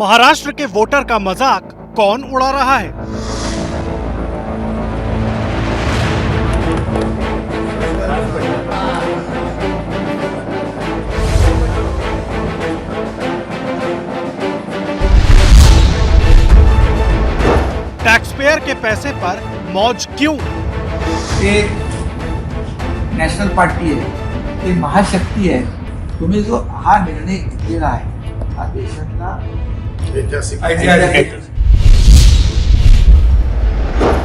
महाराष्ट्र के वोटर का मजाक कौन उड़ा रहा है? टैक्सपेयर के पैसे पर मौज क्यों? ये नॅशनल पार्टी आहे, ते महाशक्ती आहे. तुम्ही जो हा निर्णय घेतलेला आहे हा देशातला ऐतिहासिक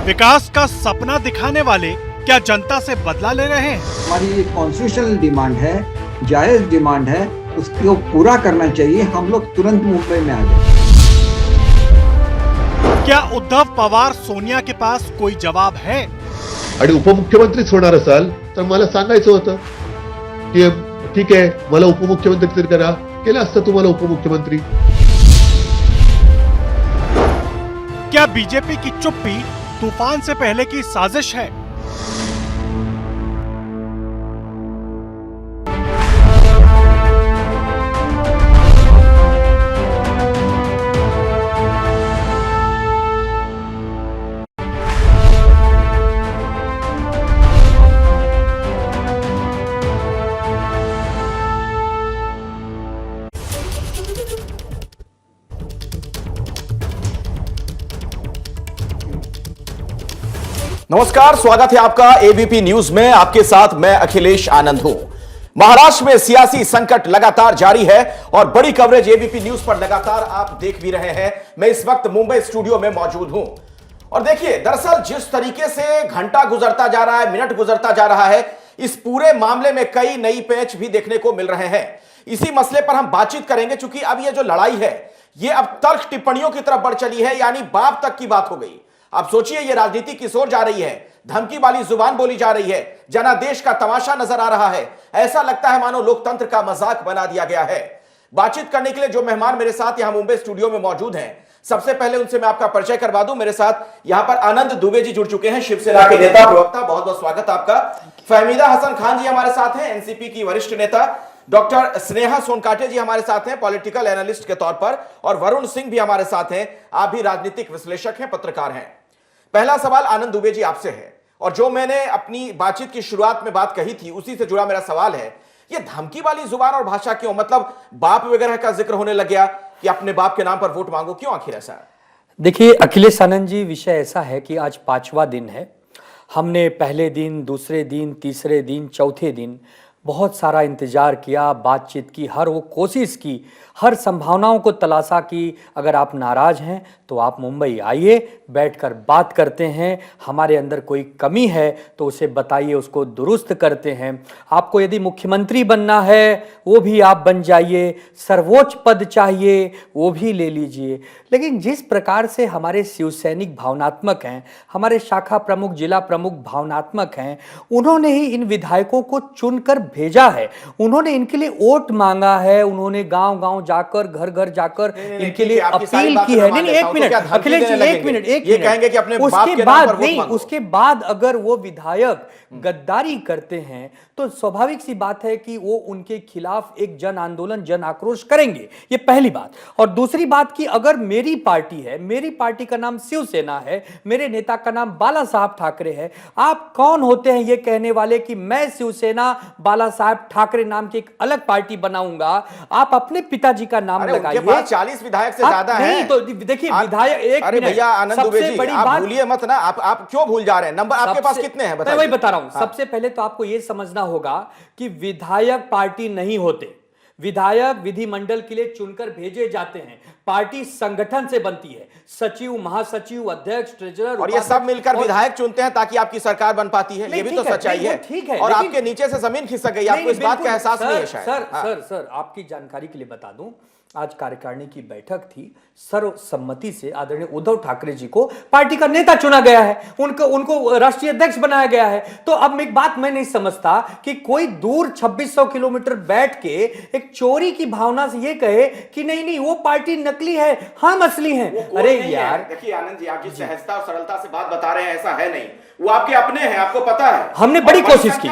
विकास का सपना दिखाने वाले क्या जनता से बदला ले रहे हैं? हमारी ये कॉन्स्टिट्यूशनल डिमांड है, जायज डिमांड है, उसको पूरा करना चाहिए. हम लोग तुरंत मुंबई में आ जाए. क्या उद्धव पवार सोनिया के पास कोई जवाब है? आणि उपमुख्यमंत्रीच होणार असाल तर मला सांगायचं होतं की ठीक आहे, मला उपमुख्यमंत्री तरी करा. केलं असतं तुम्हाला उपमुख्यमंत्री. क्या बीजेपी की चुप्पी तूफान से पहले की साजिश है? नमस्कार, स्वागत है आपका एबीपी न्यूज में. आपके साथ मैं अखिलेश आनंद हूं. महाराष्ट्र में सियासी संकट लगातार जारी है और बड़ी कवरेज एबीपी न्यूज पर लगातार आप देख भी रहे हैं. मैं इस वक्त मुंबई स्टूडियो में मौजूद हूं और देखिए, दरअसल जिस तरीके से घंटा गुजरता जा रहा है, मिनट गुजरता जा रहा है, इस पूरे मामले में कई नई पेच भी देखने को मिल रहे हैं. इसी मसले पर हम बातचीत करेंगे, चूंकि अब ये जो लड़ाई है ये अब तर्क टिप्पणियों की तरफ बढ़ चली है, यानी बाप तक की बात हो गई. अब सोचिए, ये राजनीति किस ओर जा रही है. धमकी वाली जुबान बोली जा रही है, जनादेश का तमाशा नजर आ रहा है. ऐसा लगता है मानो लोकतंत्र का मजाक बना दिया गया है. बातचीत करने के लिए जो मेहमान मेरे साथ यहां मुंबई स्टूडियो में मौजूद हैं, सबसे पहले उनसे मैं आपका परिचय करवा दूं. मेरे साथ यहां पर आनंद दुबे जी जुड़ चुके हैं, शिवसेना के नेता प्रवक्ता. बहुत बहुत स्वागत आपका. फहमीदा हसन खान जी हमारे साथ हैं, एनसीपी की वरिष्ठ नेता. डॉक्टर स्नेहा सोनकाटे जी हमारे साथ हैं, पॉलिटिकल एनालिस्ट के तौर पर. और वरुण सिंह भी हमारे साथ हैं, आप भी राजनीतिक विश्लेषक हैं, पत्रकार हैं. पहला सवाल आनंद दुबे जी आपसे है, और जो मैंने अपनी बातचीत की शुरुआत में बात कही थी उसी से जुड़ा मेरा सवाल है. ये धमकी वाली जुबान और भाषा क्यों? मतलब बाप वगैरह का जिक्र होने लग गया कि अपने बाप के नाम पर वोट मांगो, क्यों आखिर ऐसा? देखिए अखिलेश आनंद जी, विषय ऐसा है कि आज 5वां दिन है. हमने पहले दिन, दूसरे दिन, तीसरे दिन, चौथे दिन बहुत सारा इंतजार किया, बातचीत की, हर वो कोशिश की, हर संभावनाओं को तलाशा कि अगर आप नाराज हैं तो आप मुंबई आइए, बैठकर बात करते हैं. हमारे अंदर कोई कमी है तो उसे बताइए, उसको दुरुस्त करते हैं. आपको यदि मुख्यमंत्री बनना है वो भी आप बन जाइए, सर्वोच्च पद चाहिए वो भी ले लीजिए. लेकिन जिस प्रकार से हमारे शिवसैनिक भावनात्मक हैं, हमारे शाखा प्रमुख, जिला प्रमुख भावनात्मक हैं, उन्होंने ही इन विधायकों को चुनकर भेजा है. उन्होंने इनके लिए वोट मांगा है, उन्होंने गांव गांव जाकर, घर घर जाकर इनके लिए अपील की है. नहीं, एक मिनट अखिलेश जी, एक मिनट. ये कहेंगे कि अपने बाप के नाम बाद पर वोट नहीं, मांगो. उसके बाद अगर वो विधायक गद्दारी करते हैं तो स्वाभाविक सी बात है कि वो उनके खिलाफ एक जन आंदोलन, जन आक्रोश करेंगे. ये पहली बात. और दूसरी बात कि अगर मेरी पार्टी है, मेरी पार्टी का नाम शिवसेना है, मेरे नेता का नाम बाला साहब ठाकरे है, आप कौन होते हैं ये कहने वाले कि मैं शिवसेना बाला साहब ठाकरे नाम की एक अलग पार्टी बनाऊंगा? आप अपने पिताजी का नाम लगाइए. 40 विधायक से ज्यादा है. नहीं तो देखिए विधायक, एक अरे भैया आनंद दुबे जी, बड़ी आप बात भूलिए मत ना. आप क्यों भूल जा रहे हैं? नंबर आपके पास कितने हैं? मैं वही बता रहा हूं. सबसे पहले तो आपको यह समझना होगा कि विधायक पार्टी नहीं होते. विधायक विधिमंडल के लिए चुनकर भेजे जाते हैं. पार्टी संगठन से बनती है, सचिव, महासचिव, अध्यक्ष, ट्रेजरर, और ये सब मिलकर विधायक चुनते हैं ताकि आपकी सरकार बन पाती है. ये भी तो सच्चाई है. ठीक है, और आपके नीचे से जमीन खिसक गई, आपको इस बात का एहसास नहीं है शायद. सर आपकी जानकारी के लिए बता दूं, आज कार्यकारिणी की बैठक थी, सर्वसम्मति से आदरणीय उद्धव ठाकरे जी को पार्टी का नेता चुना गया है, उनको राष्ट्रीय अध्यक्ष बनाया गया है. तो अब एक बात मैं नहीं समझता कि कोई दूर 2600 किलोमीटर बैठ के एक चोरी की भावना से ये कहे कि नहीं नहीं वो पार्टी नकली है, हम असली हैं. अरे यार देखिए आनंद जी, आप जिस सहजता और सरलता से बात बता रहे हैं ऐसा है नहीं. वो आपके अपने हैं, आपको पता है। हमने बड़ी कोशिश की,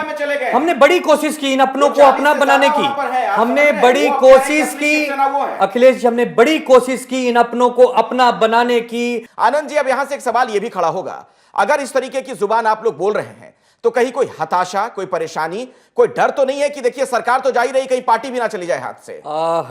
हमने बड़ी कोशिश की इन अपनों को अपना बनाने की, हमने बड़ी कोशिश की अखिलेश जी, हमने बड़ी कोशिश की इन अपनों को अपना बनाने की। आनंद जी, अब यहां से एक सवाल यह भी खड़ा होगा, अगर इस तरीके की जुबान आप लोग बोल रहे हैं तो कहीं कोई हताशा, कोई परेशानी, कोई डर तो नहीं है कि देखिए सरकार तो जा ही रही, कहीं पार्टी भी ना चली जाए हाथ से?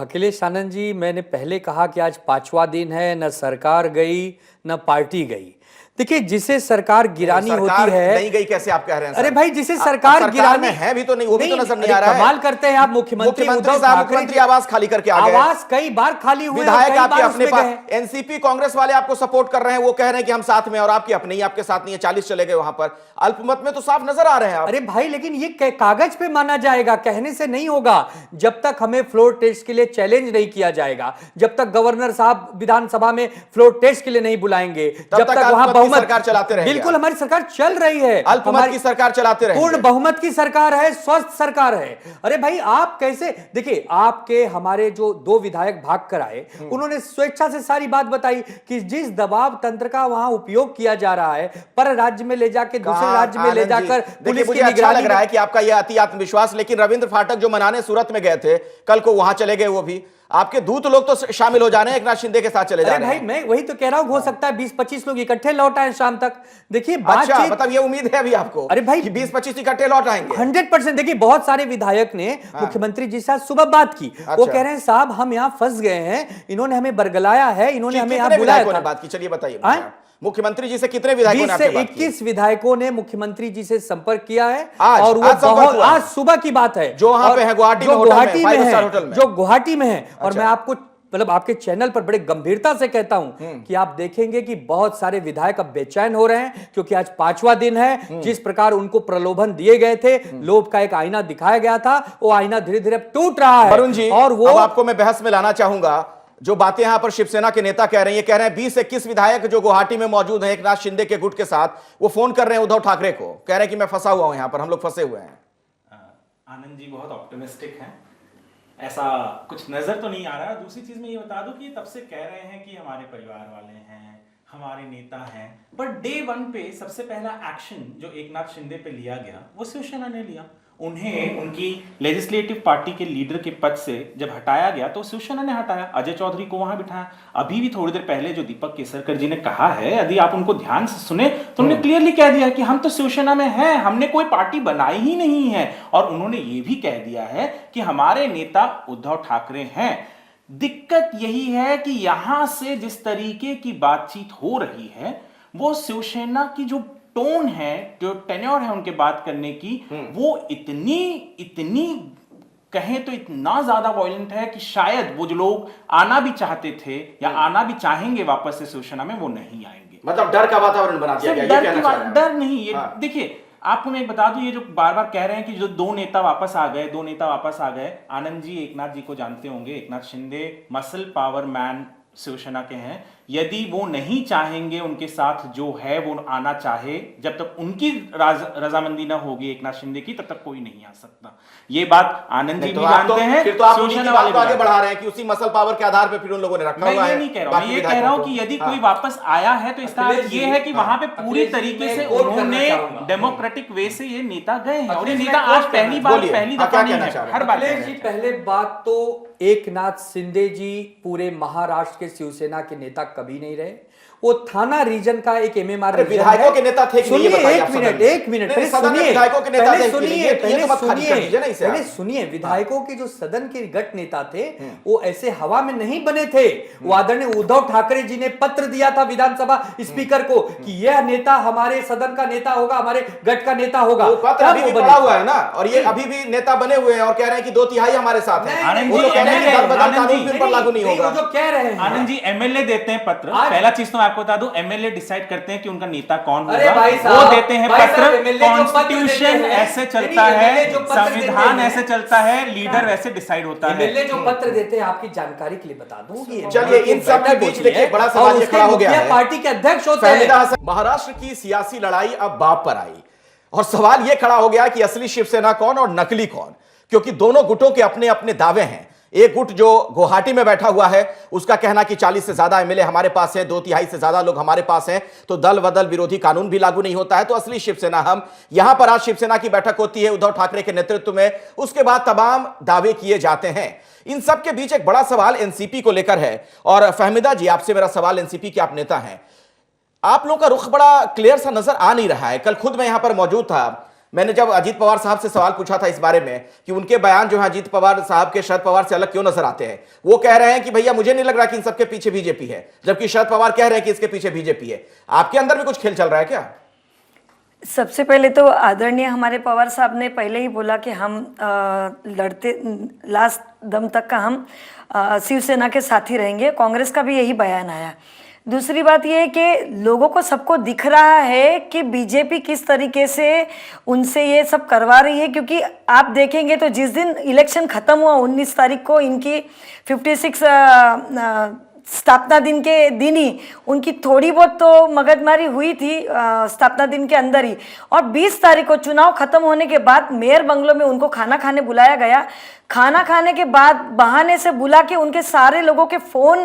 अखिलेश आनंद जी, मैंने पहले कहा कि आज 5वां दिन है, न सरकार गई न पार्टी गई। देखिए, जिसे सरकार गिरानी होती है, नहीं गई कैसे आप कह रहे हैं? अरे भाई, जिसे सरकार गिरानी है भी तो नहीं, वो भी तो नजर नहीं आ रहा है। कमाल करते हैं आप, मुख्यमंत्री मुख्यमंत्री आवास खाली करके आ गए, आवास कई बार खाली हुए, विधायक आपके अपने पास, एनसीपी कांग्रेस वाले आपको सपोर्ट कर रहे हैं, वो कह रहे हैं कि हम साथ में, और आपके अपने ही आपके साथ नहीं है, 40 चले गए वहां पर। अल्पमत में तो साफ नजर आ रहे हैं आप। अरे भाई, लेकिन ये कागज पे माना जाएगा, कहने से नहीं होगा। जब तक हमें फ्लोर टेस्ट के लिए चैलेंज नहीं किया जाएगा, जब तक गवर्नर साहब विधानसभा में फ्लोर टेस्ट के लिए नहीं बुलाएंगे, जब तक वहां बहुमत सरकार चलाते रहे। बिल्कुल, हमारी सरकार चल रही है, अल्पमत की सरकार चलाते रहे, पूर्ण बहुमत की सरकार है, स्वस्थ सरकार है। अरे भाई, आप कैसे, देखिए, आपके हमारे जो 2 विधायक भाग कर आए, उन्होंने स्वेच्छा से सारी बात बताई कि जिस दबाव तंत्र का वहां उपयोग किया जा रहा है, पर राज्य में ले जाके दूसरे राज्य में ले जाकर पुलिस की निगरानी। अच्छा लग रहा है कि आपका यह अति आत्मविश्वास, लेकिन रविंद्र फाटक जो मनाने सूरत में गए थे, कल को वहां चले गए, वो भी आपके दूत लोग तो शामिल हो जाने हैं, एकनाथ शिंदे के साथ चले जा रहे हैं। भाई, मैं वही तो कह रहा हूं, हो सकता है 20-25 लोग इकट्ठे लौट आए शाम तक। देखिए, अच्छा, मतलब ये उम्मीद है अभी आपको? अरे भाई, 20-25 इकट्ठे लौट आएंगे 100%। देखिए, बहुत सारे विधायक ने मुख्यमंत्री जी से सुबह बात की। वो कह रहे हैं, साहब हम यहाँ फंस गए हैं, इन्होंने हमें बरगलाया है, इन्होंने हमें यहाँ बुलाया था। बात की, चलिए बताइए मुख्यमंत्री जी से कितने विधायकों ने 21 विधायकों ने मुख्यमंत्री जी से संपर्क किया है, और वो आज सुबह की बात है, जो वहां पे है, गुवाहाटी में है, जो गुवाहाटी में है। और मैं आपको, मतलब आपके चैनल पर बड़े गंभीरता से कहता हूं कि आप देखेंगे कि बहुत सारे विधायक अब बेचैन हो रहे हैं, क्योंकि आज 5वां दिन है। जिस प्रकार उनको प्रलोभन दिए गए थे, लोभ का एक आईना दिखाया गया था, वो आईना धीरे धीरे टूट रहा है। वरुण जी, और वो आपको मैं बहस में लाना चाहूंगा, जो बातें यहां पर शिवसेना के नेता कह रहे हैं, ये कह रहे हैं 20-21 विधायक जो गुवाहाटी में मौजूद हैं एकनाथ शिंदे के गुट के साथ, वो फोन कर रहे हैं उद्धव ठाकरे को, कह रहे हैं कि मैं फंसा हुआ हूं यहां पर, हम लोग फंसे हुए हैं। आनंद जी बहुत ऑप्टिमिस्टिक हैं, ऐसा कुछ नजर तो नहीं आ रहा। दूसरी चीज मैं ये बता दूं कि तब से कह रहे हैं कि हमारे परिवार वाले हैं, हमारे नेता हैं, पर डे 1 पे सबसे पहला एक्शन जो एकनाथ शिंदे पे लिया गया वो शिवसेना ने लिया। उन्हें उनकी लेजिस्लेटिव पार्टी के लीडर के पद से जब हटाया गया तो शिवसेना ने हटाया, अजय चौधरी को वहां बिठाया। अभी भी थोड़ी देर पहले जो दीपक केसरकर जी ने कहा है, यदि आप उनको ध्यान से सुने तो उन्होंने क्लियरली कह दिया कि हम तो शिवसेना में हैं, हमने कोई पार्टी बनाई ही नहीं है। और उन्होंने ये भी कह दिया है कि हमारे नेता उद्धव ठाकरे हैं। दिक्कत यही है कि यहां से जिस तरीके की बातचीत हो रही है, वो शिवसेना की जो टोन है, जो टेन्योर है उनके बात करने की, वो इतनी कहें तो इतना ज्यादा वायलेंट है कि शायद वो जो लोग आना भी चाहते थे या आना भी चाहेंगे वापस से शिवसेना में, वो नहीं आएंगे। मतलब डर का वातावरण बना दिया गया। डर नहीं, ये देखिए, आपको मैं एक बता दूं, ये जो बार बार कह रहे हैं कि जो 2 नेता वापस आ गए, आनंद जी एकनाथ जी को जानते होंगे, Eknath Shinde muscle power man Shiv Sena के हैं। यदि वो नहीं चाहेंगे उनके साथ जो है वो आना चाहे, जब तक उनकी रजामंदी ना होगी एकनाथ शिंदे की, तब तक कोई नहीं आ सकता। ये बात आनंद जी भी जानते हैं, फिर तो आप शिवसेना वाले आगे बढ़ा रहे हैं कि उसी मसल पावर के आधार पे फिर उन लोगों ने रखा हुआ है। मैं ये नहीं कह रहा हूं, मैं ये कह रहा हूं कि यदि कोई वापस आया है तो इसका अर्थ ये है कि वहां पे पूरी तरीके से उन्होंने डेमोक्रेटिक वे से ये नेता गए हैं, और ये नेता आज पहली दफा नहीं है, हर बार। पहले बात तो एकनाथ शिंदे जी पूरे महाराष्ट्र के शिवसेना के नेता कभी नहीं रहे। वो थाना रीजन का एक एमएमआर विधायकों के नेता थे। सुनिए, एक मिनट पहले सुनिए, विधायकों के जो सदन के गट नेता थे वो ऐसे हवा में नहीं बने थे। वो आदरणीय उद्धव ठाकरे जी ने पत्र दिया था विधानसभा स्पीकर को कि यह नेता हमारे सदन का नेता होगा, हमारे गट का नेता होगा। पत्र अभी भी पड़ा हुआ है ना, और ये अभी भी नेता बने हुए हैं और कह रहे हैं कि 2/3 हमारे साथ है। लागू नहीं होगा जो कह रहे हैं। आनंद जी एमएलए देते हैं पत्र, पहला चीज तो आपको बता दूं, एमएलए डिसाइड करते हैं कि उनका नेता कौन होगा, वो देते हैं पत्र। कॉन्स्टिट्यूशन ऐसे चलता है, संविधान ऐसे चलता है, लीडर वैसे डिसाइड होता है। एमएलए जो पत्र देते हैं, आपकी जानकारी के लिए बता दूं कि चलिए इन सब के बीच देखिए बड़ा सवाल ये खड़ा हो गया है, पार्टी के अध्यक्ष होते हैं। महाराष्ट्र की सियासी लड़ाई अब बाप पर आई और सवाल यह खड़ा हो गया कि असली शिवसेना कौन और नकली कौन, क्योंकि दोनों गुटों के अपने अपने दावे हैं। एक गुट जो गुवाहाटी में बैठा हुआ है उसका कहना कि 40 से ज्यादा एमएलए हमारे पास है, 2/3 से ज्यादा लोग हमारे पास हैं, तो दल बदल विरोधी कानून भी लागू नहीं होता है। तो असली शिवसेना हम यहां पर आज शिवसेना की बैठक होती है उद्धव ठाकरे के नेतृत्व में, उसके बाद तमाम दावे किए जाते हैं। इन सब के बीच एक बड़ा सवाल एनसीपी को लेकर है। और फहमिदा जी, आपसे मेरा सवाल, एनसीपी के आप नेता हैं, आप लोगों का रुख बड़ा क्लियर सा नजर आ नहीं रहा है। कल खुद मैं यहां पर मौजूद था, मैंने जब अजीत पवार साहब से सवाल पूछा था इस बारे में कि उनके बयान जो है अजीत पवार साहब के शरद पवार से अलग क्यों नजर आते हैं, वो कह रहे हैं कि भैया मुझे नहीं लग रहा कि इन सबके पीछे बीजेपी है, जबकि शरद पवार कह रहे हैं कि इसके पीछे बीजेपी है। आपके अंदर भी कुछ खेल चल रहा है क्या? सबसे पहले तो आदरणीय हमारे पवार साहब ने पहले ही बोला कि हम लड़ते लास्ट दम तक का हम शिवसेना के साथ ही रहेंगे। कांग्रेस का भी यही बयान आया। दूसरी बात यह है कि लोगों को सबको दिख रहा है कि बीजेपी किस तरीके से उनसे ये सब करवा रही है, क्योंकि आप देखेंगे तो जिस दिन इलेक्शन खत्म हुआ 19 तारीख को, इनकी 56 स्थापना दिन के दिन ही उनकी थोड़ी बहुत तो मगजमारी हुई थी स्थापना दिन के अंदर ही, और 20 तारीख को चुनाव खत्म होने के बाद मेयर बंगलो में उनको खाना खाने बुलाया गया। खाना खाने के बाद बहाने से बुला के उनके सारे लोगों के फ़ोन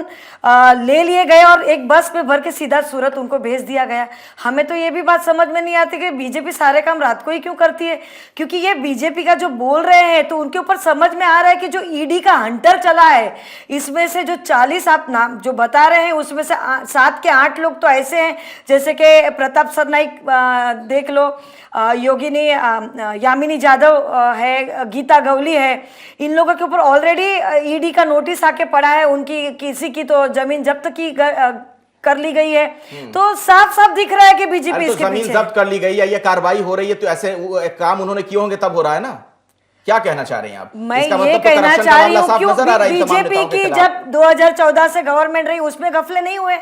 ले लिए गए और एक बस में भर के सीधा सूरत उनको भेज दिया गया। हमें तो ये भी बात समझ में नहीं आती कि बीजेपी सारे काम रात को ही क्यों करती है, क्योंकि ये बीजेपी का जो बोल रहे हैं तो उनके ऊपर समझ में आ रहा है कि जो ईडी का हंटर चला है, इसमें से जो 40 आप नाम जो बता रहे हैं उसमें से 7 के 8 लोग तो ऐसे हैं जैसे कि प्रताप सरनाइक देख लो, योगिनी यामिनी जाधव है, गीता गवली है, इन लोगों के ऊपर ऑलरेडी ईडी का नोटिस आके पड़ा है। उनकी किसी की तो जमीन जब्त की कर ली गई है। तो साफ साफ दिख रहा है कि बीजेपी इसके जमीन पीछे जब्त कर ली गई है, ये कार्रवाई हो रही है, तो ऐसे काम उन्होंने किए होंगे तब हो रहा है ना। क्या कहना चाह रहे हैं आप? मैं ये कहना चाह रही हूँ क्यों बीजेपी की जब 2014 से गवर्नमेंट रही उसमें गफले नहीं हुए।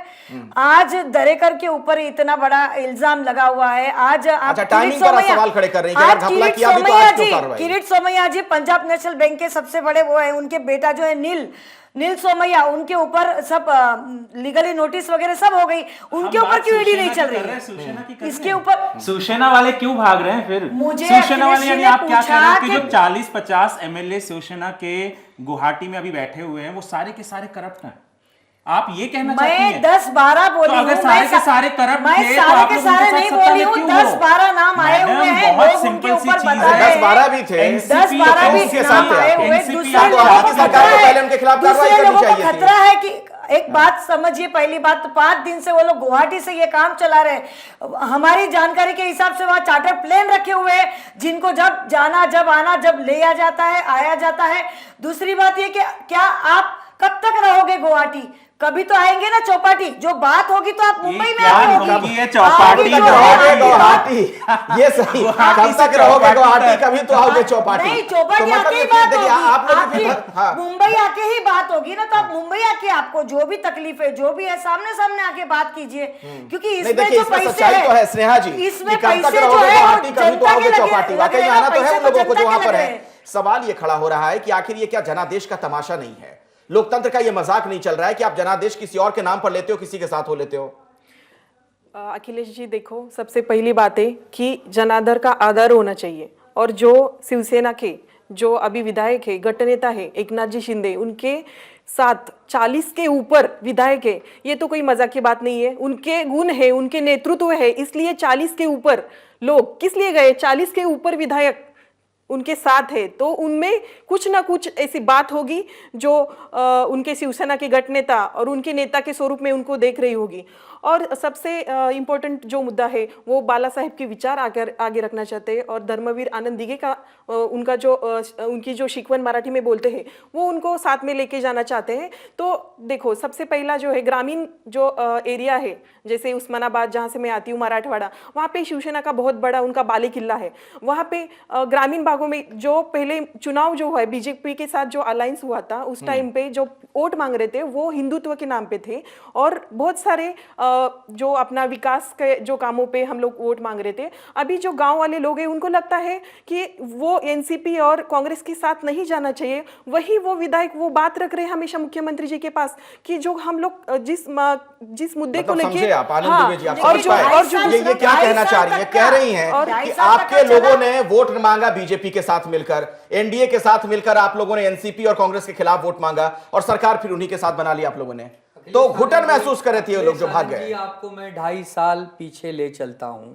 आज दरेकर के ऊपर इतना बड़ा इल्जाम लगा हुआ है। आज आप सवाल खड़े कर रहे हैं किरीट सोमैया जी पंजाब नेशनल बैंक के सबसे बड़े वो है, उनके बेटा जो है नील सोमैया, उनके ऊपर सब लीगली नोटिस वगैरह सब हो गई, उनके ऊपर क्यों ईडी नहीं चल रही? इसके ऊपर शिवसेना वाले क्यों भाग रहे हैं फिर? मुझे शिवसेना वाले यानी आप क्या कह रहे हैं कि जो 40-50 एमएलए शिवसेना के गुवाहाटी में अभी बैठे हुए हैं वो सारे के सारे करप्ट हैं? आप ये कहना चाहती हैं? मैं 10-12 बोली हूँ, अगर सारे के सारे करप्ट थे तो आप लोग सारे नहीं बोली हूँ, 10-12 नाम आए हुए हैं, बहुत सिंपल सी चीज है। 10-12 भी थे, 10-12 भी नाम आए हुए, दूसरे लोगों को खतरा है कि एक बात समझिए, पहली बात तो 5 दिन से वो लोग गुवाहाटी से ये काम चला रहे हैं। हमारी जानकारी के हिसाब से वहाँ चार्टर प्लेन रखे हुए हैं जिनको जब जाना जब आना जब ले आ जाता है आया जाता है। दूसरी बात ये कि क्या आप कब तक रहोगे गुवाहाटी? कभी तो आएंगे ना चौपाटी, जो बात होगी तो आप मुंबई में आएंगे। चौपाटी गुवाहाटी, ये सही, कब तक रहोगे गुवाहाटी, कभी तो आओगे चौपाटी। नहीं, चौपाटी आके ही बात होगी, मुंबई आके ही बात होगी ना, तो आप मुंबई आके आपको जो भी तकलीफ है जो भी है सामने सामने आके बात कीजिए, क्योंकि इसमें जो पैसे है स्नेहा जी, इसमें पैसे जो है जनता के चौपाटी वाकई आना तो है उन लोगों को जो वहां पर है। सवाल ये खड़ा हो रहा है कि आखिर ये क्या जनादेश का तमाशा नहीं है, लोकतंत्र का ये मजाक नहीं चल रहा है कि आप जनादेश किसी और के नाम पर लेते हो, किसी के साथ हो लेते हो? अखिलेश जी देखो, सबसे पहली बात है कि जनादर का आदर होना चाहिए, और जो शिवसेना के जो अभी विधायक है, गठनेता है एकनाथ जी शिंदे, उनके साथ 40 के ऊपर विधायक है, ये तो कोई मजाक की बात नहीं है। उनके गुण है, उनके नेतृत्व है, इसलिए 40 के ऊपर लोग किस लिए गए? 40 के ऊपर विधायक उनके साथ है, तो उनमें कुछ ना कुछ ऐसी बात होगी जो उनके शिवसेना के गठनेता और उनके नेता के स्वरूप में उनको देख रही होगी। और सबसे इम्पोर्टेंट जो मुद्दा है वो बाला साहेब के विचार आगे रखना चाहते हैं, और धर्मवीर आनंद दिघे का उनका जो उनकी जो शिकवन मराठी में बोलते हैं वो उनको साथ में लेके जाना चाहते हैं। तो देखो, सबसे पहला जो है ग्रामीण जो एरिया है, जैसे उस्मानाबाद जहाँ से मैं आती हूँ, मराठवाड़ा, वहाँ पे शिवसेना का बहुत बड़ा उनका बाले किला है। वहाँ पे ग्रामीण भागों में जो पहले चुनाव जो है बीजेपी के साथ जो अलायंस हुआ था, उस टाइम पे जो वोट मांग रहे थे वो हिंदुत्व के नाम पे थे, और बहुत सारे जो अपना विकास के जो कामों पे हम लोग वोट मांग रहे थे। अभी जो गांव वाले लोग हैं उनको लगता है कि वो एनसीपी और कांग्रेस के साथ नहीं जाना चाहिए। वही वो विधायक वो बात रख रहे हैं हमेशा मुख्यमंत्री जी के पास कि जो हम लोग जिस मुद्दे को लेके ये क्या कहना चाह रही है? कह रही हैं कि आपके लोगों ने वोट मांगा बीजेपी बीजेपी के साथ मिलकर, एनडीए के साथ मिलकर आप लोगों ने एनसीपी और कांग्रेस के खिलाफ वोट मांगा और सरकार फिर उन्हीं के साथ बना ली आप लोगों ने। तो घुटन महसूस कर रहे थे लोग जो भाग गए। आपको मैं 2.5 साल पीछे ले चलता हूं।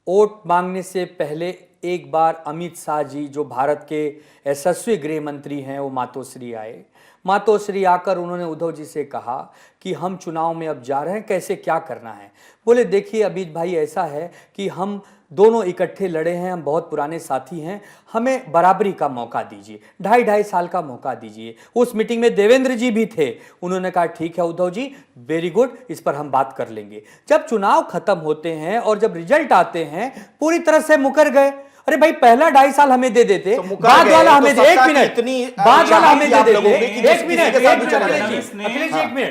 वोट मांगने से पहले एक बार अमित शाह जी जो भारत के यशस्वी गृह मंत्री हैं वो मातोश्री आए। मातोश्री आकर उन्होंने उद्धव जी से कहा कि हम चुनाव में अब जा रहे हैं, कैसे क्या करना है। बोले देखिए अमित भाई ऐसा है कि हम दोनों इकट्ठे लड़े हैं, हम बहुत पुराने साथी हैं, हमें बराबरी का मौका दीजिए, 2.5 साल का मौका दीजिए। उस मीटिंग में देवेंद्र जी भी थे, उन्होंने कहा ठीक है उद्धव जी वेरी गुड, इस पर हम बात कर लेंगे। जब चुनाव खत्म होते हैं और जब रिजल्ट आते हैं पूरी तरह से मुकर गए। अरे भाई पहला 2.5 साल हमें दे देते, बाद वाला हमें दे, एक मिनट, बाद वाला हमें दे देते, एक मिनट,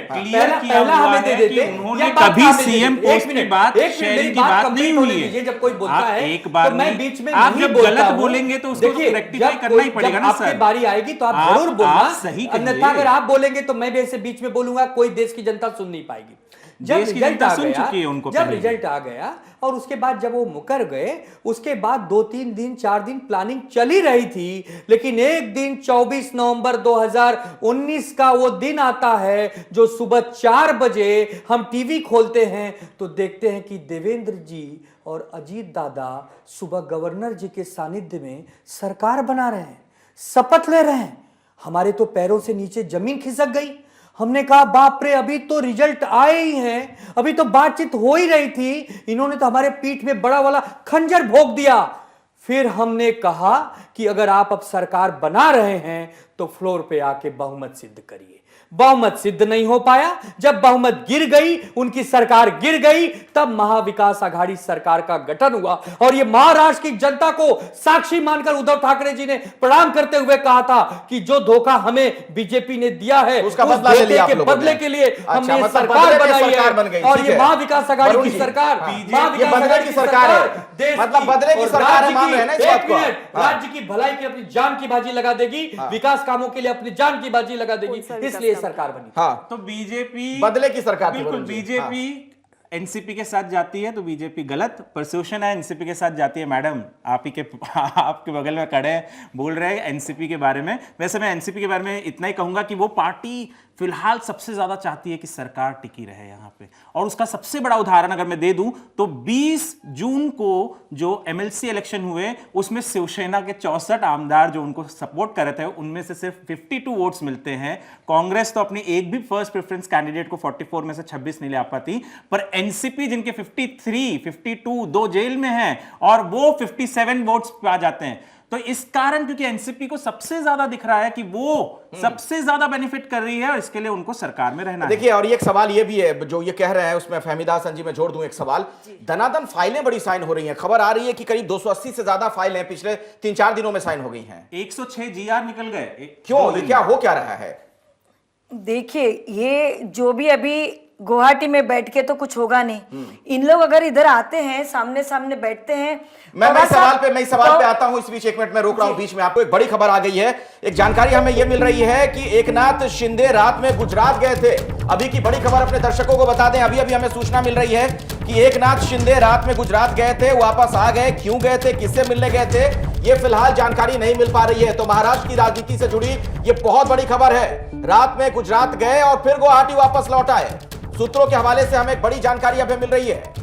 पहला हमें दे देते, कभी सीएम पोस्ट की बात शेयरिंग की बात नहीं हुई है। जब कोई बोलता है एक बार तो मैं बीच में आप नहीं जब बोलता गलत हूं। बोलेंगे तो उसको देखिए, रेक्टिफाई करना ही पड़ेगा ना सर। आपकी बारी आएगी तो आप जरूर बोलना, सही अन्यथा अगर आप बोलेंगे तो मैं भी ऐसे बीच में बोलूंगा, कोई देश की जनता सुन नहीं पाएगी। जब रिजल्ट आ गया, जब रिजल्ट आ गया और उसके बाद जब वो मुकर गए, उसके बाद 2-3 दिन 4 दिन प्लानिंग चली रही थी, लेकिन एक दिन 24 नवंबर 2019 का वो दिन आता है जो सुबह 4 बजे हम टीवी खोलते हैं तो देखते हैं कि देवेंद्र जी और अजीत दादा सुबह गवर्नर जी के सानिध्य में सरकार बना रहे हैं, शपथ ले रहे हैं। हमारे तो पैरों से नीचे जमीन खिसक गई। हमने कहा बाप रे, अभी तो रिजल्ट आए ही हैं, अभी तो बातचीत हो ही रही थी, इन्होंने तो हमारे पीठ में बड़ा वाला खंजर भोंक दिया। फिर हमने कहा कि अगर आप अब सरकार बना रहे हैं तो फ्लोर पे आके बहुमत सिद्ध करिए। बहुमत सिद्ध नहीं हो पाया। जब बहुमत गिर गई, उनकी सरकार गिर गई, तब महाविकास आघाड़ी सरकार का गठन हुआ और ये महाराष्ट्र की जनता को साक्षी मानकर उद्धव ठाकरे जी ने प्रणाम करते हुए कहा था कि जो धोखा हमें बीजेपी ने दिया है उसका उस बदला ले लिया धोखे के बदले के लिए हमने मतलब सरकार बनाई सरकार बन गई, है और ठीक ये है। महाविकास आघाड़ी वरुण की जी, सरकार, ये बदले की सरकार है, मतलब बदले की सरकार है, मान रहे हैं ना इस बात को? राज्य की भलाई की अपनी जान की बाजी लगा देगी, विकास कामों के लिए अपनी जान की बाजी लगा देगी, इसलिए सरकार बनी। हाँ, तो बीजेपी बदले की सरकार थी बिल्कुल। वरुण जी। बीजेपी एनसीपी के साथ जाती है तो बीजेपी गलत, परसेप्शन है एनसीपी के साथ जाती है। मैडम आप ही के आपके बगल में खड़े हैं, बोल रहे हैं एनसीपी के बारे में। वैसे मैं एनसीपी के बारे में इतना ही कहूंगा कि वो पार्टी फिलहाल सबसे ज्यादा चाहती है कि सरकार टिकी रहे यहाँ पे, और उसका सबसे बड़ा उदाहरण अगर मैं दे दूं तो 20 जून को जो एमएलसी इलेक्शन हुए उसमें शिवसेना के 64 आमदार जो उनको सपोर्ट कर रहे थे उनमें से सिर्फ 52 वोट्स मिलते हैं। कांग्रेस तो अपनी एक भी फर्स्ट प्रेफरेंस कैंडिडेट को 44 में से 26 नहीं ले पाती, पर एनसीपी जिनके 53, 52 दो जेल में हैं और वो 57 वोट्स पा जाते हैं। तो इस कारण क्योंकि एनसीपी को सबसे ज्यादा दिख रहा है कि वो सबसे ज्यादा बेनिफिट कर रही है और इसके लिए उनको सरकार में रहना है। देखिए, और एक सवाल ये भी है जो ये कह रहे हैं उसमें फहमीदा हसन जी मैं जोड़ दूं एक सवाल। दनादन फाइलें बड़ी साइन हो रही हैं, खबर आ रही है कि करीब 280 से ज्यादा फाइलें पिछले 3-4 दिनों में साइन हो गई हैं। 106 जीआर निकल गए। क्यों, ये क्या हो क्या रहा है? देखिए, ये जो भी अभी गुवाहाटी में बैठ के तो कुछ होगा नहीं। इन लोग अगर इधर आते हैं, सामने सामने बैठते हैं, मैं सवाल पे आता हूं। इस बीच 1 मिनट में रोक रहा हूं बीच में आपको। एक बड़ी खबर आ गई है, एक जानकारी हमें यह मिल रही है कि एकनाथ शिंदे रात में गुजरात गए थे। अभी की बड़ी खबर अपने दर्शकों को बता दें, अभी अभी हमें सूचना मिल रही है कि एकनाथ शिंदे रात में गुजरात गए थे, वापस आ गए। क्यों गए थे, किससे मिलने गए थे, ये फिलहाल जानकारी नहीं मिल पा रही है। तो महाराष्ट्र की राजनीति से जुड़ी ये बहुत बड़ी खबर है। रात में गुजरात गए और फिर गुवाहाटी वापस लौट आए। सूत्रों के हवाले से हमें एक बड़ी जानकारी हमें मिल रही है,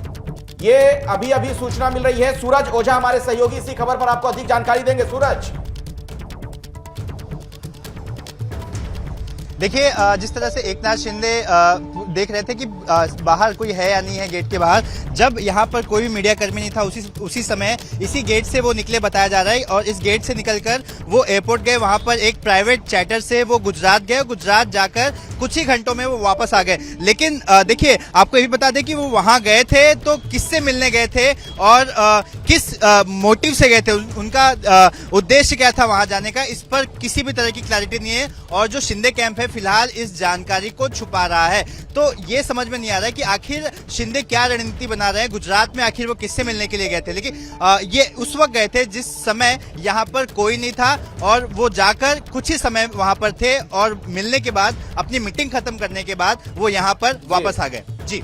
ये अभी अभी सूचना मिल रही है। सूरज ओझा हमारे सहयोगी इसी खबर पर आपको अधिक जानकारी देंगे। सूरज, देखिए, जिस तरह से एकनाथ शिंदे देख रहे थे कि बाहर कोई है या नहीं है गेट के बाहर, जब यहाँ पर कोई भी मीडिया कर्मी नहीं था उसी समय इसी गेट से वो निकले बताया जा रहा है और इस गेट से निकलकर वो एयरपोर्ट गए। वहां पर एक प्राइवेट चैटर से वो गुजरात गए, गुजरात जाकर कुछ ही घंटों में वो वापस आ गए। लेकिन देखिए, आपको ये भी बता दें कि वो वहां गए थे तो किससे मिलने गए थे और किस मोटिव से गए थे, उनका उद्देश्य क्या था वहां जाने का, इस पर किसी भी तरह की क्लैरिटी नहीं है। और जो शिंदे कैंप है फिलहाल इस जानकारी को छुपा रहा है। तो ये समझ में नहीं आ रहा है कि आखिर शिंदे क्या रणनीति बना रहे हैं, गुजरात में आखिर वो किससे मिलने के लिए गए थे। लेकिन ये उस वक्त गए थे जिस समय यहाँ पर कोई नहीं था और वो जाकर कुछ ही समय वहां पर थे और मिलने के बाद, अपनी मीटिंग खत्म करने के बाद वो यहाँ पर वापस आ गए। जी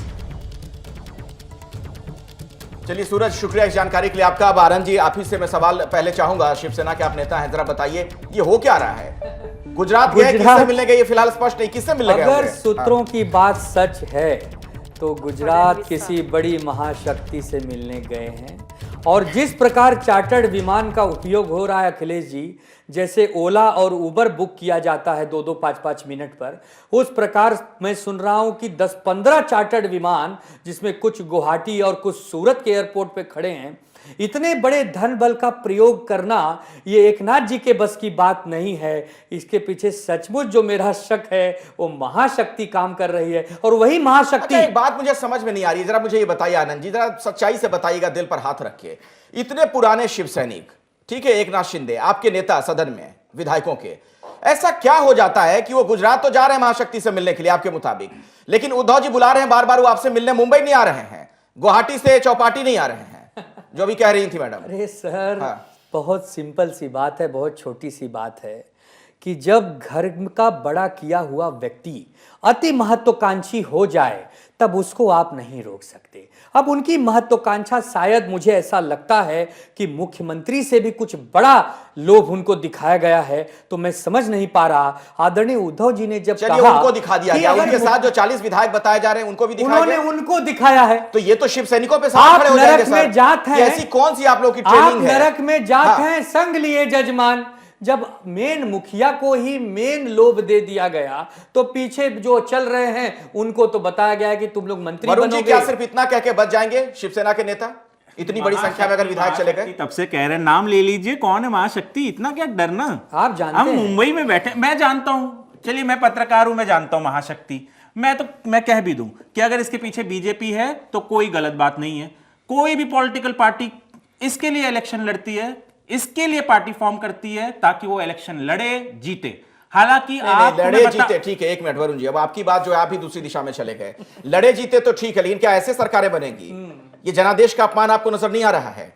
चलिए सूरज, शुक्रिया इस जानकारी के लिए आपका। अब आनंद जी, आप ही से मैं सवाल पहले चाहूंगा, शिवसेना के आप नेता हैं, जरा बताइए ये हो क्या रहा है? गुजरात गए, किससे मिलने गए? ये फिलहाल स्पष्ट नहीं, किससे मिलने गए? अगर सूत्रों की बात सच है तो गुजरात किसी बड़ी महाशक्ति से मिलने गए हैं। और जिस प्रकार चार्टर्ड विमान का उपयोग हो रहा है अखिलेश जी, जैसे ओला और उबर बुक किया जाता है 2-2, 5-5 मिनट पर, उस प्रकार मैं सुन रहा हूं कि 10-15 चार्टर्ड विमान, जिसमें कुछ गुवाहाटी और कुछ सूरत के एयरपोर्ट पे खड़े हैं, इतने बड़े धन बल का प्रयोग करना ये एकनाथ जी के बस की बात नहीं है। इसके पीछे सचमुच जो मेरा शक है वो महाशक्ति काम कर रही है, और वही महाशक्ति। अच्छा, एक बात मुझे समझ में नहीं आ रही, जरा मुझे ये बताइए आनंद जी, जरा सच्चाई से बताइएगा, दिल पर हाथ रख के। इतने पुराने शिव सैनिक, ठीक है, एकनाथ शिंदे आपके नेता सदन में विधायकों के, ऐसा क्या हो जाता है कि वो गुजरात तो जा रहे हैं महाशक्ति से मिलने के लिए आपके मुताबिक, लेकिन उद्धव जी बुला रहे हैं बार बार, वो आपसे मिलने मुंबई नहीं आ रहे हैं, गुवाहाटी से चौपाटी नहीं आ रहे हैं, जो भी कह रही थी मैडम। अरे सर, हाँ। बहुत सिंपल सी बात है, बहुत छोटी सी बात है कि जब घर का बड़ा किया हुआ व्यक्ति अति महत्वाकांक्षी हो जाए तब उसको आप नहीं रोक सकते। अब उनकी महत्वाकांक्षा शायद, मुझे ऐसा लगता है कि मुख्यमंत्री से भी कुछ बड़ा लोभ उनको दिखाया गया है, तो मैं समझ नहीं पा रहा। आदरणीय उद्धव जी ने जब कहा, उनको दिखा दिया गया, उनके साथ जो 40 विधायक बताए जा रहे हैं उनको भी दिखाया उन्होंने गया। उनको दिखाया है, तो ये तो शिव सैनिकों पे साथ खड़े हो जाएंगे सर। में जात हैं, ऐसी कौन सी आप लोग की ट्रेनिंग है? आप नरक में जात हाँ। हैं, संग लिए जजमान। जब मेन मुखिया को ही मेन लोभ दे दिया गया तो पीछे जो चल रहे हैं उनको तो बताया गया है कि तुम लोग मंत्री बनोगे। क्या सिर्फ इतना कह के बच जाएंगे शिवसेना के नेता? इतनी बड़ी संख्या में अगर विधायक चले गए? तब से कह रहे हैं, नाम ले लीजिए, कौन है महाशक्ति, इतना क्या डरना? आप जानते हम हैं। मुंबई में बैठे, मैं जानता हूं, चलिए मैं पत्रकार हूं, मैं जानता हूं महाशक्ति। मैं कह भी दूं कि अगर इसके पीछे बीजेपी है तो कोई गलत बात नहीं है। कोई भी पॉलिटिकल पार्टी इसके लिए इलेक्शन लड़ती है, इसके लिए पार्टी फॉर्म करती है ताकि वो इलेक्शन लड़े, जीते। हालांकि आप लड़े जीते, ठीक है, एक मिनट वरुण जी, अब आपकी बात जो है आप ही दूसरी दिशा में चले गए। लड़े जीते तो ठीक है, लेकिन क्या ऐसे सरकारें बनेंगी? ये जनादेश का अपमान आपको नजर नहीं आ रहा है?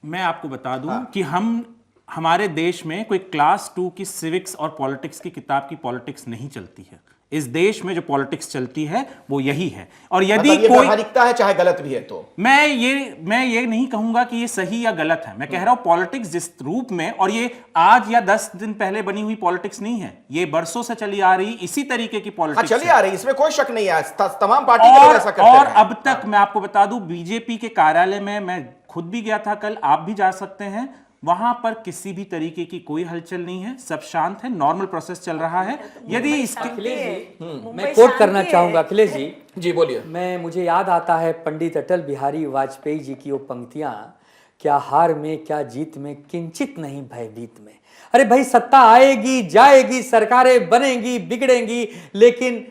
मैं आपको बता दूं कि हमारे देश में कोई क्लास 2 की सिविक्स और पॉलिटिक्स की किताब की पॉलिटिक्स नहीं चलती है। इस देश में जो पॉलिटिक्स चलती है वो यही है। और यदि मतलब ये कोई व्यावहारिकता है, चाहे गलत भी है तो मैं ये नहीं कहूंगा कि ये सही या गलत है। मैं कह रहा हूं पॉलिटिक्स जिस रूप में, और ये आज या 10 दिन पहले बनी हुई पॉलिटिक्स नहीं है, ये बरसों से चली आ रही इसी तरीके की पॉलिटिक्स चली आ रही, इसमें कोई शक नहीं है। तमाम पार्टी के लोग ऐसा करते हैं। और अब तक मैं आपको बता दूं, बीजेपी के कार्यालय में मैं खुद भी गया था कल, आप भी जा सकते हैं, वहां पर किसी भी तरीके की कोई हलचल नहीं है, सब शांत है, नॉर्मल प्रोसेस चल रहा है। यदि इसके मैं कोट करना चाहूंगा अखिलेश जी। जी बोलिए। मुझे याद आता है पंडित अटल बिहारी वाजपेयी जी की वो पंक्तियां, क्या हार में क्या जीत में किंचित नहीं भयभीत में। अरे भाई, सत्ता आएगी जाएगी, सरकारें बनेंगी बिगड़ेंगी, लेकिन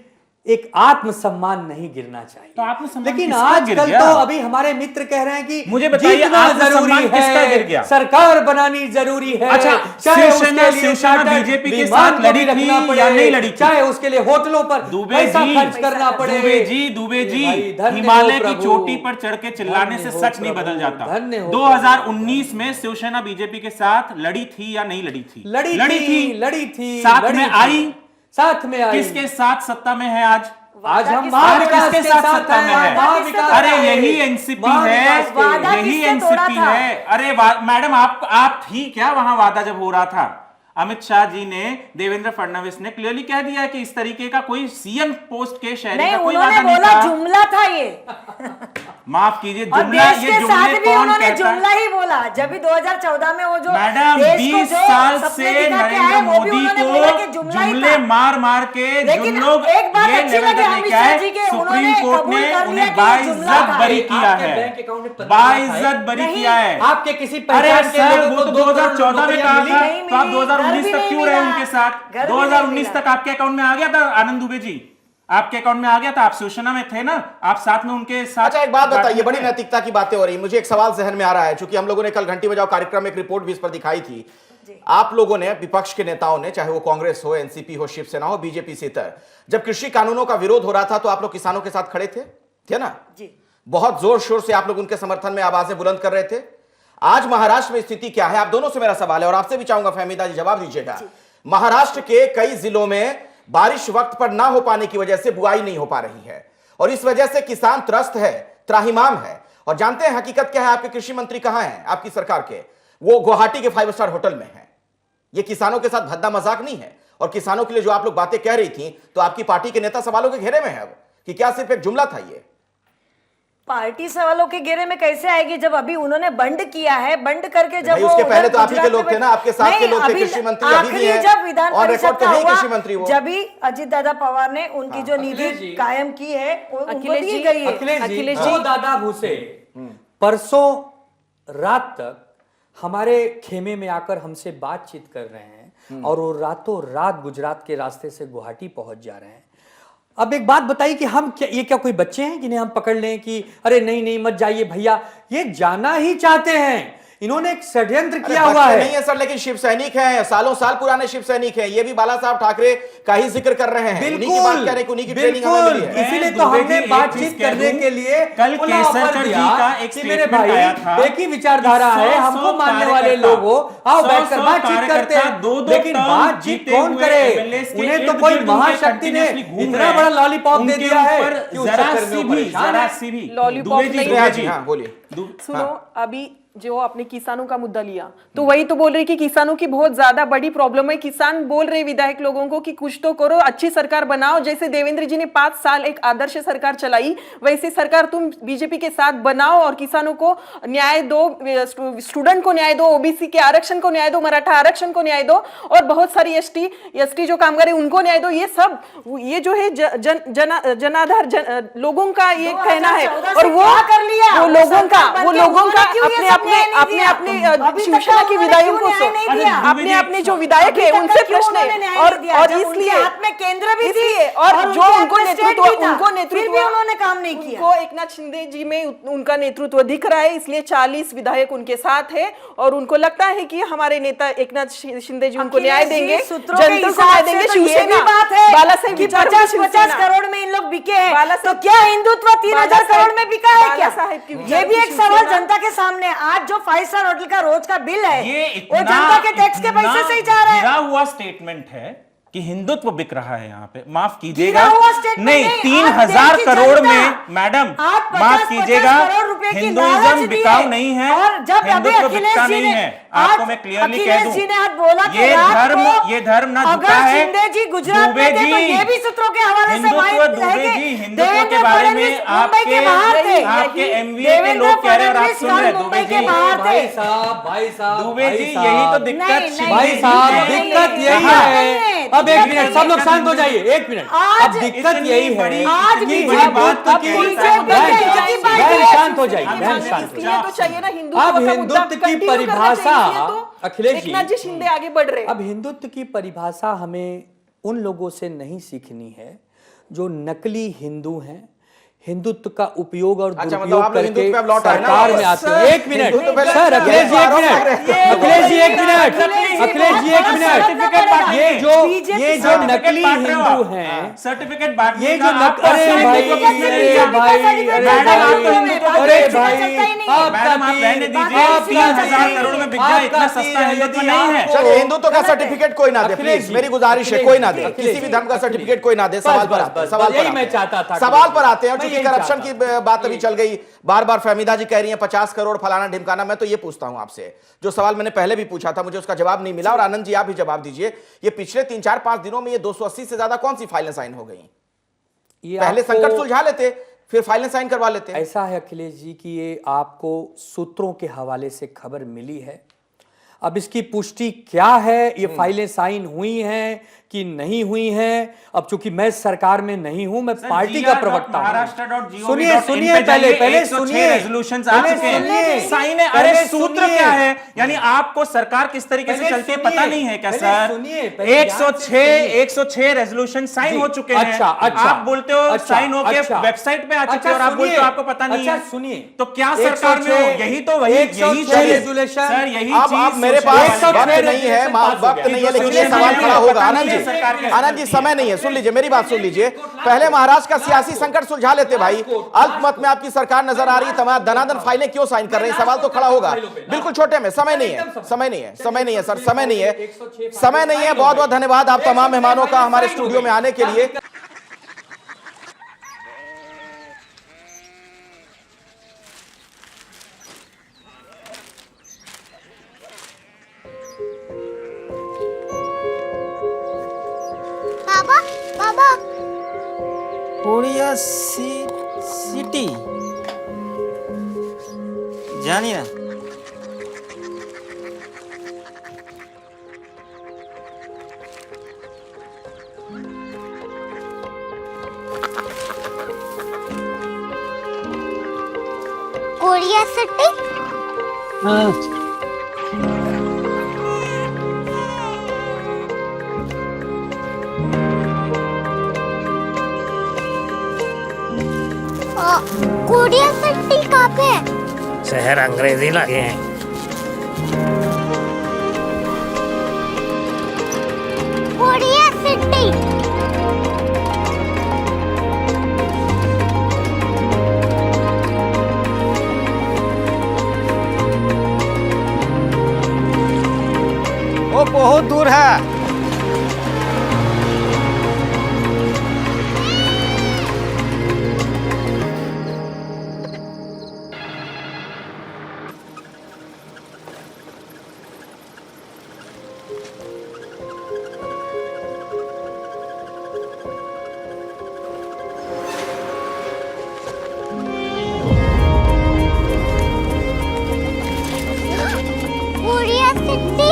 एक आत्मसम्मान नहीं गिरना चाहिए। तो आत्मसम्मान लेकिन किसका गिर आजकल गया? तो अभी हमारे मित्र कह रहे हैं कि मुझे बताइए, जीतना आत्मसम्मान जरूरी किसका गिर है, गया? सरकार बनानी जरूरी है। अच्छा, चाहे शिवसेना उसके लिए चार्टर्ड बीजेपी के विमान साथ को भी लड़ी थी रखना पड़े, या नहीं लड़ी थी? चाहे उसके लिए होटलों पर पैसा खर्च करना पड़े। दुबे जी भाई, धन्य हो हिमालय की प्रभु। चोटी पर चढ़ के चिल्लाने धन्य से हो सच नहीं प्रभु, बदल जाता। धन्य हो 2019 में शिवसेना बीजेपी के साथ लड़ी थी या नहीं लड़ी थी? लड़ी थी, साथ में आई? साथ में आई। किसके साथ सत्ता में है आज? आज हम महाविकास के साथ सत्ता में है। महाविकास अरे के। यही एनसीपी है, महाविकास के। यही एनसीपी है। अरे मैडम, आप थी क्या वहां वादा जब हो रहा था? अमित शाह जी ने, देवेंद्र फडणवीस ने क्लियरली कह दिया है कि इस तरीके का कोई सीएम पोस्ट के शहरी का कोई वादा नहीं था। जुमला था ये। माफ कीजिए, और जुमला, देश ये के जुमले साथ भी कौन उन्होंने कहता जुमला है? ही बोला। जब भी 2014 में वो जो मैडम, देश को 20 जो साल सपने से दिखा के आए, नरेंद्र वो भी मोदी उन्होंने बोला कि को जुमला ही जुमले था। मार मार के लेकिन जिन लोग एक बात ये अच्छी लेवल लगी पे अमित लेके शाह आए, जी के, सुप्रीम उन्होंने कोर्ट कबूल ने कर लिया उन्हें कि बाइज्जत जुमला बरी था। किया आपके है, बैंक अकाउंट में पता बाइज्जत बरी नहीं, किया है। आपके किसी अरे पहचान के सर, लोगों वो को तो 2014 में कहा था, नहीं तो आप मिली, 2019 घर भी तक नहीं क्यों रहे मिला, उनके साथ? घर भी नहीं 2019 मिला। तक आपके अकाउंट में आ गया था आनंद दुबे जी, आपके अकाउंट में आ गया था, आप शिवसेना में थे ना, आप साथ में उनके साथ। अच्छा, एक बात बताइए, बड़ी नैतिकता की बातें हो रही, मुझे एक सवाल जहन में आ रहा है, क्योंकि हम लोगों ने कल घंटी बजाओ कार्यक्रम में एक रिपोर्ट भी इस पर दिखाई थी। आप लोगों ने, विपक्ष के नेताओं ने, चाहे वो कांग्रेस हो, एनसीपी हो, शिवसेना हो, बीजेपी से इतर, जब कृषि कानूनों का विरोध हो रहा था तो आप लोग किसानों के साथ खड़े थे ना? जी। बहुत जोर शोर से आप लोग उनके समर्थन में आवाजें बुलंद कर रहे थे। आज महाराष्ट्र में स्थिति क्या है? आप दोनों से मेरा सवाल है और आपसे भी चाहूंगा फहमीदा जी जवाब दीजिएगा। महाराष्ट्र के कई जिलों में बारिश वक्त पर ना हो पाने की वजह से बुआई नहीं हो पा रही है और इस वजह से किसान त्रस्त है, त्राहिमाम है और जानते हैं हकीकत क्या है? आपके कृषि मंत्री कहां हैं आपकी सरकार के? वो गुवाहाटी के 5 स्टार होटल में हैं। ये किसानों के साथ भद्दा मजाक नहीं है। और किसानों के लिए जो आप लोग बातें कह रही थी, तो आपकी पार्टी के नेता सवालों के घेरे में है अब, कि क्या सिर्फ एक जुमला था ये? पार्टी सवालों के घेरे में कैसे आएगी जब अभी उन्होंने बंद किया है? बंद करके जब भाई उसके पहले तो आप ही के लोग थे ना, आपके साथ के लोग थे कृषि मंत्री अभी भी हैं, जब विधान और परिषद रिकॉर्ड का तो है ही हुआ, कृषि मंत्री वो। जब भी अजीत दादा पवार ने उनकी जो निधि कायम की है वो उनको दी गई है। अखिलेश जी, दादा भूसे परसों रात तक हमारे खेमे में आकर हमसे बातचीत कर रहे हैं और वो रातों रात गुजरात के रास्ते से गुवाहाटी पहुंच जा रहे हैं। अब एक बात बताइए कि हम ये क्या कोई बच्चे हैं जिन्हें हम पकड़ लें कि अरे नहीं नहीं मत जाइए भैया? ये जाना ही चाहते हैं। इन्होंने एक षड्यंत्र किया हुआ है। नहीं है सर, लेकिन शिव सैनिक हैं, सालों साल पुराने शिव सैनिक हैं। ये भी बाला साहब ठाकरे का ही जिक्र कर रहे हैं। उन्हीं की बात कह रहे हैं, उन्हीं की ट्रेनिंग हमें मिली है। इसीलिए तो हमने बातचीत करने के लिए कल केसरकर जी का एक कि मेरे स्टेटमेंट आया था, भाई एक ही विचारधारा है, हमको मानने वाले लोग हो, आओ बैठकर बातचीत करते हैं। लेकिन बातचीत कौन करे? उन्हें तो कोई महाशक्ति ने इतना बड़ा लॉलीपॉप दे दिया है कि जरा सी भी लॉलीपॉप नहीं। हाँ बोलिए। सुनो, अभी जो आपने किसानों का मुद्दा लिया, तो वही तो बोल रही कि किसानों की बहुत ज्यादा बड़ी प्रॉब्लम है। किसान बोल रहे विधायक लोगों को कि कुछ तो करो, अच्छी सरकार बनाओ। जैसे देवेंद्र जी ने 5 साल एक आदर्श सरकार चलाई, वैसी सरकार तुम बीजेपी के साथ बनाओ और किसानों को न्याय दो, स्टूडेंट को न्याय दो, ओबीसी के आरक्षण को न्याय दो, मराठा आरक्षण को न्याय दो, और बहुत सारी एसटी जो कामगार है उनको न्याय दो। ये सब ये जो है जनाधार लोगों का ये कहना है। और वो लोगों का अपने शिवसेना के विधायकों को अपने जो विधायक है उनसे प्रश्न है। और इसलिए केंद्र भी थी और जो उनको नेतृत्व उन्होंने काम नहीं किया। उनको एकनाथ शिंदे जी में उनका नेतृत्व दिख रहा है, इसलिए 40 विधायक उनके साथ है और उनको लगता है कि हमारे नेता एकनाथ शिंदे जी उनको न्याय देंगे, जनता को न्याय देंगे। शिवसेना बाला साहेब 50 करोड़ में इन लोग बिके हैं, तो क्या हिंदुत्व 3000 करोड़ में बिका है क्या? ये भी एक सवाल जनता के सामने। आज जो 5 स्टार होटल का रोज का बिल है वो जनता के टैक्स के पैसे से ही जा रहा है। गिरा हुआ स्टेटमेंट है कि हिंदुत्व बिक रहा है यहाँ पे। माफ कीजिएगा, नहीं 3000 करोड़ में मैडम माफ कीजिएगा, हिंदुइज्म बिकाऊ नहीं है, हिंदुत्व बिकता नहीं है। आपको मैं क्लियरली कह दूं, ये धर्म ना झुका है। दुबे जी, सूत्रों के हवाले से दुबे जी हिंदुत्व के बारे में आपके एमवीए के लोग कह रहे हैं और आप सुन रहे। दुबे जी, भाई साहब दुबे जी, यही तो दिक्कत, भाई साहब दिक्कत यही है। अब एक मिनट, सब लोग शांत हो जाइए, एक मिनट। अब दिक्कत यही है, आज भी शांत हो जाइए, बहन शांत हो जाइए। तो चाहिए ना हिंदुत्व। अब हिंदुत्व की परिभाषा अखिलेश जी, एकनाथ जी शिंदे आगे बढ़ रहे। अब हिंदुत्व की परिभाषा हमें उन लोगों से नहीं सीखनी है जो नकली हिंदू हैं, हिंदुत्व का उपयोग और दुरुपयोग करके सरकार में आते हैं। एक मिनट सर, अखिलेश जी एक मिनट, अखिलेश जी एक मिनट, अखिलेश जी एक मिनट। ये जो नकली हिंदू हैं, सर्टिफिकेट बांट, ये जो अरे भाई आप रहने दीजिए। 3000 करोड़ में बिक जाए, इतना सस्ता हिंदुत्व नहीं है। चलिए, हिंदुत्व का सर्टिफिकेट कोई ना दे प्लीज, मेरी गुजारिश है, कोई ना दे, किसी भी धर्म का सर्टिफिकेट कोई ना दे। सवाल पर आते हैं, सवाल पर आते हैं। करप्शन की बात अभी चल गई, बार बार फहमीदा जी कह रही हैं 50 करोड़ फलाना ढिमकाना। मैं तो ये पूछता हूं आपसे, जो सवाल मैंने पहले भी पूछा था, मुझे उसका जवाब नहीं मिला, और आनंद जी आप भी जवाब दीजिए। ये पिछले 3, 4, 5 दिनों में ये 280 से ज्यादा कौन सी फाइलें साइन हो गई? पहले संकट सुलझा लेते, फिर फाइलें साइन करवा लेते। ऐसा है अखिलेश जी कि ये आपको सूत्रों के हवाले से खबर मिली है। अब इसकी पुष्टि क्या है, ये फाइलें साइन हुई हैं कि नहीं हुई हैं? अब चूंकि मैं सरकार में नहीं हूं, मैं पार्टी का प्रवक्ता हूं। सुनिए पहले सुनिए, रेजोल्यूशंस आ चुके हैं, साइन है। अरे सूत्र क्या है? यानी आपको सरकार किस तरीके से चलती है पता नहीं है क्या सर? 106 रेजोल्यूशन साइन हो चुके हैं। आप बोलते हो साइन होके वेबसाइट पे आ चुके हैं और आप बोलते हो आपको पता नहीं है। सुनिए, तो क्या सरकार में हो? यही तो वही रेजोल्यूशन सर, यही चीज। मेरे पास वक्त नहीं है, वक्त नहीं है, लेकिन ये सवाल खड़ा होगा। आनंद जी समय नहीं है, सुन लीजिए मेरी बात, सुन लीजिए। पहले महाराष्ट्र का सियासी संकट सुलझा लेते भाई। अल्पमत में आपकी सरकार नजर आ रही है, तमाम धनाधन फाइलें क्यों साइन कर रही है? सवाल तो खड़ा होगा। बिल्कुल छोटे में, समय नहीं है, समय नहीं है, समय नहीं है सर, समय नहीं है, समय नहीं है। बहुत बहुत धन्यवाद आप तमाम मेहमानों का हमारे स्टूडियो में आने के लिए। कोरिया सिटी জানি না कोरिया सिटी कोरिया सिटी कहाँ पे है? शहर अंग्रेजी लगे हैं कोरिया सिटी वो बहुत दूर है कोरिया सिटी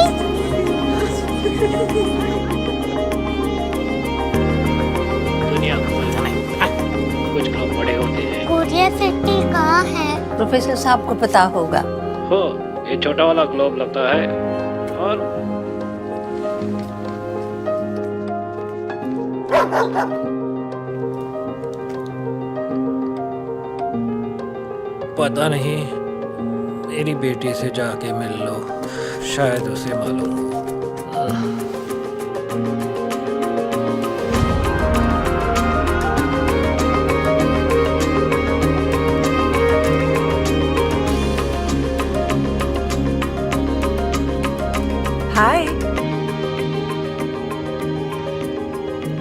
दुनिया को कुछ लोग बड़े होते हैं कोरिया सिटी कहाँ है? प्रोफेसर साहब को पता होगा। हो ये छोटा वाला ग्लोब लगता है और पता नहीं मेरी बेटी से जाके मिल लो शायद उसे मालूम हो हाय,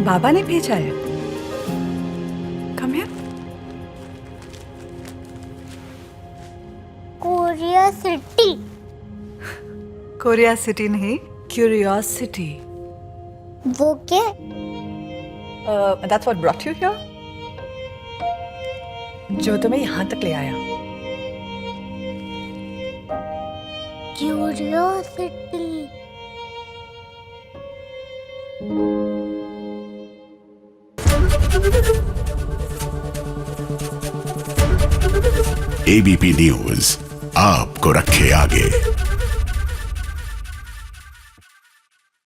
बाबा ने भेजा है। Come here. Korea city Korea city नहीं, क्यूरियोसिटी। वो क्या? That's what brought you here? जो तुम्हें यहाँ तक ले आया। क्यूरियोसिटी एबीपी न्यूज आपको रखे आगे।